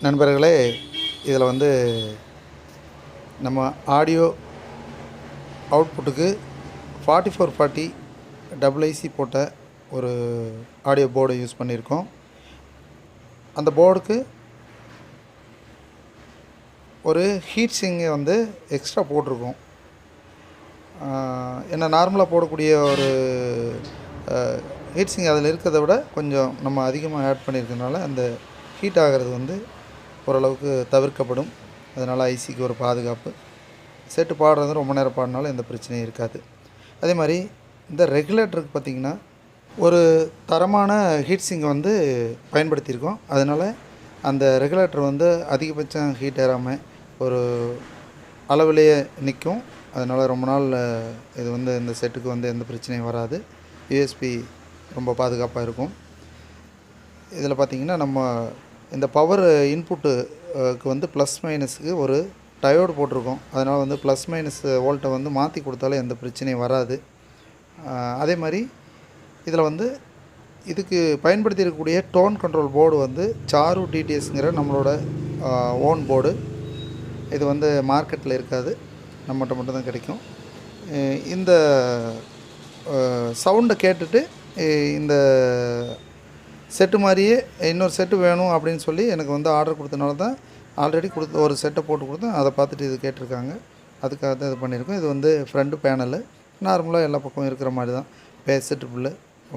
நண்பர்களே, இதில் வந்து நம்ம ஆடியோ அவுட்புட்டுக்கு 4440 IC போட்ட ஒரு ஆடியோ போர்டு யூஸ் பண்ணியிருக்கோம். அந்த போர்டுக்கு ஒரு ஹீட் சிங்கை வந்து எக்ஸ்ட்ரா போட்டிருக்கோம். ஏன்னா நார்மலாக போடக்கூடிய ஒரு ஹீட் சிங் அதில் இருக்கிறத விட கொஞ்சம் நம்ம அதிகமாக ஆட் பண்ணியிருக்கனால அந்த ஹீட் ஆகிறது வந்து ஓரளவுக்கு தவிர்க்கப்படும். அதனால் ஐசிக்கு ஒரு பாதுகாப்பு. செட்டு பாடுறது ரொம்ப நேரம் பாடினாலும் எந்த பிரச்சனையும் இருக்காது. அதே மாதிரி இந்த ரெகுலேட்டருக்கு பார்த்திங்கன்னா ஒரு தரமான ஹீட் சிங்கை வந்து பயன்படுத்தியிருக்கோம். அதனால் அந்த ரெகுலேட்டர் வந்து அதிகபட்சம் ஹீட் ஏறாமல் ஒரு அளவிலேயே நிற்கும். அதனால் ரொம்ப நாள் இது வந்து இந்த செட்டுக்கு வந்து எந்த பிரச்சனையும் வராது. யூஎஸ்பி ரொம்ப பாதுகாப்பாக இருக்கும். இதில் பார்த்திங்கன்னா நம்ம இந்த பவர் இன்புட்டுக்கு வந்து ப்ளஸ் மைனஸுக்கு ஒரு டயோடு போட்டிருக்கோம். அதனால் வந்து ப்ளஸ் மைனஸ் வோல்ட்டை வந்து மாற்றி கொடுத்தாலும் எந்த பிரச்சனையும் வராது. அதே மாதிரி இதில் வந்து இதுக்கு பயன்படுத்தியிருக்கக்கூடிய டோன் கண்ட்ரோல் போர்டு வந்து சாரு டிடிஎஸ்ங்கிற நம்மளோட ஓன் போர்டு. இது வந்து மார்க்கெட்டில் இருக்காது, நம்மகிட்ட மட்டும்தான் கிடைக்கும். இந்த சவுண்டை கேட்டுட்டு இந்த செட்டு மாதிரியே இன்னொரு செட்டு வேணும் அப்படின்னு சொல்லி எனக்கு வந்து ஆர்டர் கொடுத்தனால தான் ஆல்ரெடி ஒரு செட்டை போட்டு கொடுத்தேன். அதை பார்த்துட்டு இது கேட்டிருக்காங்க, அதுக்காக தான் இது பண்ணியிருக்கோம். இது வந்து ஃப்ரண்ட் பேனலு நார்மலாக எல்லா பக்கமும் இருக்கிற மாதிரி தான். Base triple,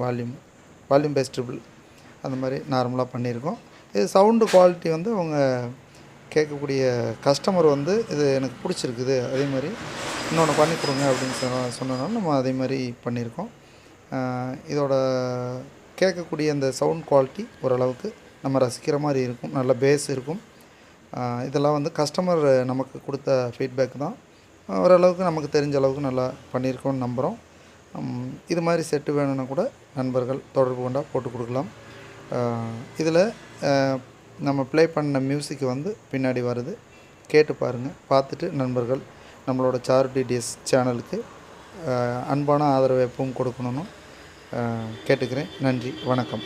volume base triple அந்த மாதிரி நார்மலாக பண்ணியிருக்கோம். இது சவுண்டு குவாலிட்டி வந்து அவங்க கேட்கக்கூடிய கஸ்டமர் வந்து இது எனக்கு பிடிச்சிருக்குது, அதே மாதிரி இன்னொன்று பண்ணி கொடுங்க அப்படின்னு சொன்னனால நம்ம அதே மாதிரி பண்ணியிருக்கோம். இதோட கேட்கக்கூடிய அந்த சவுண்ட் குவாலிட்டி ஓரளவுக்கு நம்ம ரசிக்கிற மாதிரி இருக்கும், நல்ல பேஸ் இருக்கும். இதெல்லாம் வந்து கஸ்டமர் நமக்கு கொடுத்த ஃபீட்பேக் தான். ஓரளவுக்கு நமக்கு தெரிஞ்ச அளவுக்கு நல்லா பண்ணியிருக்கோன்னு நம்புகிறோம். இது மாதிரி செட்டு வேணும்னா கூட நண்பர்கள் தொடர்பு கொண்டால் போட்டு கொடுக்கலாம். இதில் நம்ம ப்ளே பண்ண மியூசிக் வந்து பின்னாடி வருது, கேட்டு பாருங்கள். பார்த்துட்டு நண்பர்கள் நம்மளோட சாரு டிடிஎஸ் சேனலுக்கு அன்பான ஆதரவு எப்பவும் கொடுக்கணும்னு கேட்டுக்கிறேன். நன்றி, வணக்கம்.